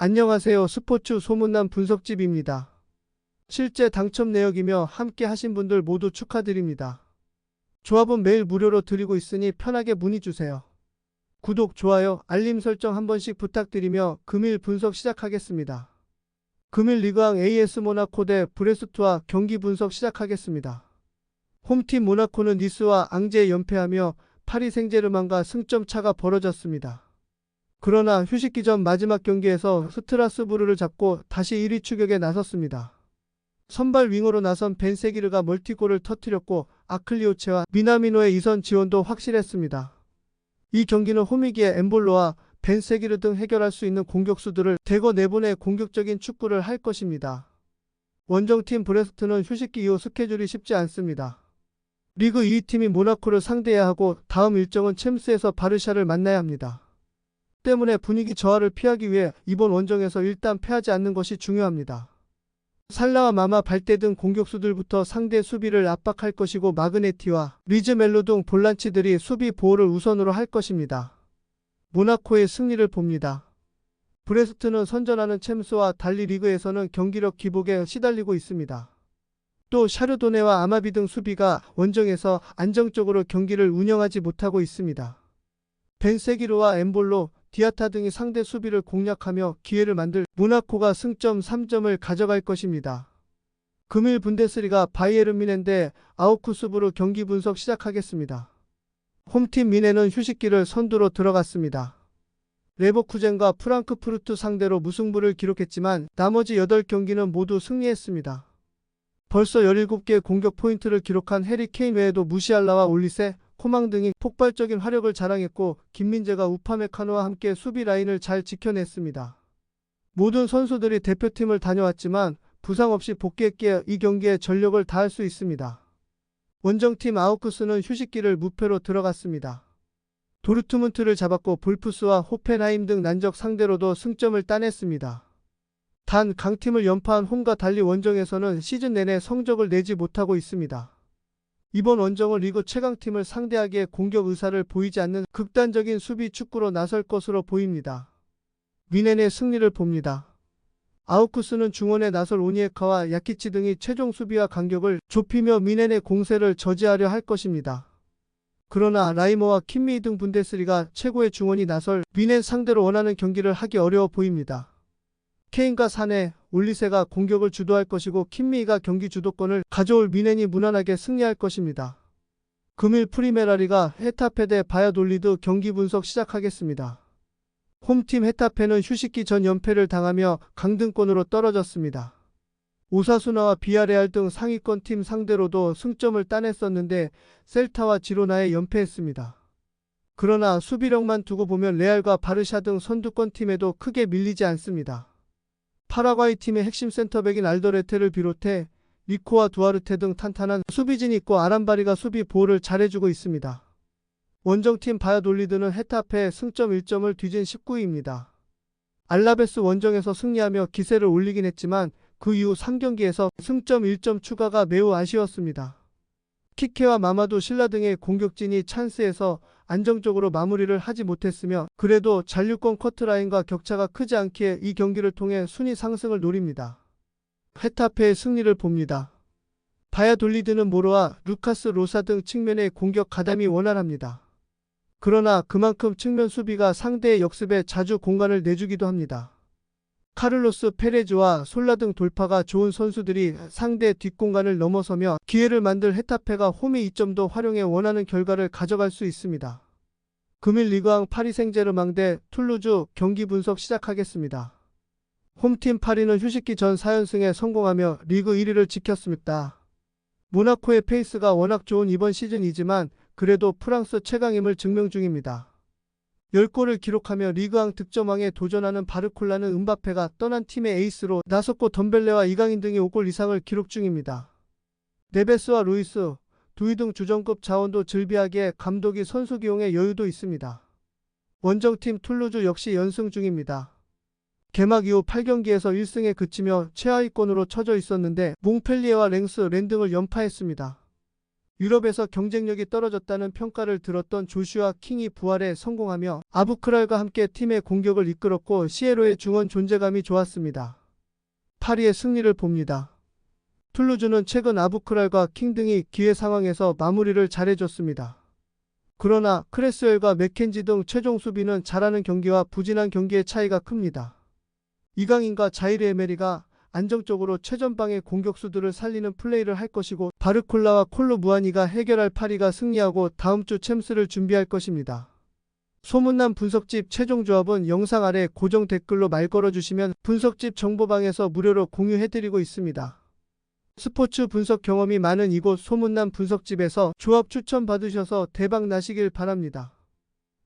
안녕하세요. 스포츠 소문난 분석집입니다. 실제 당첨 내역이며 함께 하신 분들 모두 축하드립니다. 조합은 매일 무료로 드리고 있으니 편하게 문의 주세요. 구독, 좋아요, 알림 설정 한 번씩 부탁드리며 금일 분석 시작하겠습니다. 금일 리그왕 AS 모나코 대 브레스트와 경기 분석 시작하겠습니다. 홈팀 모나코는 니스와 앙제에 연패하며 파리 생제르맹과 승점 차가 벌어졌습니다. 그러나 휴식기 전 마지막 경기에서 스트라스부르를 잡고 다시 1위 추격에 나섰습니다. 선발 윙어로 나선 벤세기르가 멀티골을 터뜨렸고 아클리오체와 미나미노의 이선 지원도 확실했습니다. 이 경기는 홈이기에 엠볼로와 벤세기르 등 해결할 수 있는 공격수들을 대거 내보내 공격적인 축구를 할 것입니다. 원정팀 브레스트는 휴식기 이후 스케줄이 쉽지 않습니다. 리그 2위 팀인 모나코를 상대해야 하고 다음 일정은 챔스에서 바르샤를 만나야 합니다. 때문에 분위기 저하를 피하기 위해 이번 원정에서 일단 패하지 않는 것이 중요합니다. 살라와 마마 발대 등 공격수들부터 상대 수비를 압박할 것이고 마그네티와 리즈멜로 등 볼란치들이 수비 보호를 우선으로 할 것입니다. 모나코의 승리를 봅니다. 브레스트는 선전하는 챔스와 달리 리그에서는 경기력 기복에 시달리고 있습니다. 또 샤르도네와 아마비 등 수비가 원정에서 안정적으로 경기를 운영하지 못하고 있습니다. 벤세기르와 엠볼로, 디아타 등이 상대 수비를 공략하며 기회를 만들 모나코가 승점 3점을 가져갈 것입니다. 금일 분데스리가 바이에른 뮌헨 대 아우크스부르 경기 분석 시작하겠습니다. 홈팀 뮌헨은 휴식기를 선두로 들어갔습니다. 레버쿠젠과 프랑크푸르트 상대로 무승부를 기록했지만 나머지 8경기는 모두 승리했습니다. 벌써 17개 공격 포인트를 기록한 해리 케인 외에도 무시알라와 올리세, 코망 등이 폭발적인 화력을 자랑했고 김민재가 우파메카노와 함께 수비 라인을 잘 지켜냈습니다. 모든 선수들이 대표팀을 다녀왔지만 부상 없이 복귀했기에 이 경기에 전력을 다할 수 있습니다. 원정팀 아우크스는 휴식기를 무패로 들어갔습니다. 도르트문트를 잡았고 볼프스와 호펜하임 등 난적 상대로도 승점을 따냈습니다. 단 강팀을 연파한 홈과 달리 원정에서는 시즌 내내 성적을 내지 못하고 있습니다. 이번 원정은 리그 최강팀을 상대하기에 공격 의사를 보이지 않는 극단적인 수비 축구로 나설 것으로 보입니다. 뮌헨의 승리를 봅니다. 아우크스는 중원에 나설 오니에카와 야키치 등이 최종 수비와 간격을 좁히며 뮌헨의 공세를 저지하려 할 것입니다. 그러나 라이머와 킴미 등 분데스리가 최고의 중원이 나설 뮌헨 상대로 원하는 경기를 하기 어려워 보입니다. 케인과 사네, 올리세가 공격을 주도할 것이고 킴미가 경기 주도권을 가져올 뮌헨이 무난하게 승리할 것입니다. 금일 프리메라리가 헤타페 대 바야돌리드 경기 분석 시작하겠습니다. 홈팀 헤타페는 휴식기 전 연패를 당하며 강등권으로 떨어졌습니다. 오사수나와 비아레알 등 상위권 팀 상대로도 승점을 따냈었는데 셀타와 지로나에 연패했습니다. 그러나 수비력만 두고 보면 레알과 바르샤 등 선두권 팀에도 크게 밀리지 않습니다. 파라과이 팀의 핵심 센터백인 알더레테를 비롯해 리코와 두아르테 등 탄탄한 수비진이 있고 아람바리가 수비 보호를 잘해주고 있습니다. 원정팀 바야돌리드는 헤타페 승점 1점을 뒤진 19위입니다. 알라베스 원정에서 승리하며 기세를 올리긴 했지만 그 이후 3경기에서 승점 1점 추가가 매우 아쉬웠습니다. 키케와 마마두 실라 등의 공격진이 찬스에서 안정적으로 마무리를 하지 못했으며 그래도 잔류권 커트라인과 격차가 크지 않기에 이 경기를 통해 순위 상승을 노립니다. 헤타페의 승리를 봅니다. 바야돌리드는 모로와 루카스 로사 등 측면의 공격 가담이 원활합니다. 그러나 그만큼 측면 수비가 상대의 역습에 자주 공간을 내주기도 합니다. 카를로스 페레즈와 솔라 등 돌파가 좋은 선수들이 상대 뒷공간을 넘어서며 기회를 만들 헤타페가 홈의 이점도 활용해 원하는 결과를 가져갈 수 있습니다. 금일 리그왕 파리 생제르맹 대 툴루즈 경기 분석 시작하겠습니다. 홈팀 파리는 휴식기 전 4연승에 성공하며 리그 1위를 지켰습니다. 모나코의 페이스가 워낙 좋은 이번 시즌이지만 그래도 프랑스 최강임을 증명 중입니다. 10골을 기록하며 리그왕 득점왕에 도전하는 바르콜라는 음바페가 떠난 팀의 에이스로 나섰고 덤벨레와 이강인 등이 5골 이상을 기록 중입니다. 네베스와 루이스, 두이 등 주전급 자원도 즐비하기에 감독이 선수 기용에 여유도 있습니다. 원정팀 툴루즈 역시 연승 중입니다. 개막 이후 8경기에서 1승에 그치며 최하위권으로 처져 있었는데 몽펠리에와 랭스, 렌 등을 연파했습니다. 유럽에서 경쟁력이 떨어졌다는 평가를 들었던 조슈아 킹이 부활에 성공하며 아부크랄과 함께 팀의 공격을 이끌었고 시에로의 중원 존재감이 좋았습니다. 파리의 승리를 봅니다. 툴루즈는 최근 아부크랄과 킹 등이 기회 상황에서 마무리를 잘해줬습니다. 그러나 크레스웰과 맥켄지 등 최종 수비는 잘하는 경기와 부진한 경기의 차이가 큽니다. 이강인과 자이르 에메리가 안정적으로 최전방의 공격수들을 살리는 플레이를 할 것이고 바르콜라와 콜로 무아니가 해결할 파리가 승리하고 다음 주 챔스를 준비할 것입니다. 소문난 분석집 최종 조합은 영상 아래 고정 댓글로 말 걸어주시면 분석집 정보방에서 무료로 공유해드리고 있습니다. 스포츠 분석 경험이 많은 이곳 소문난 분석집에서 조합 추천 받으셔서 대박 나시길 바랍니다.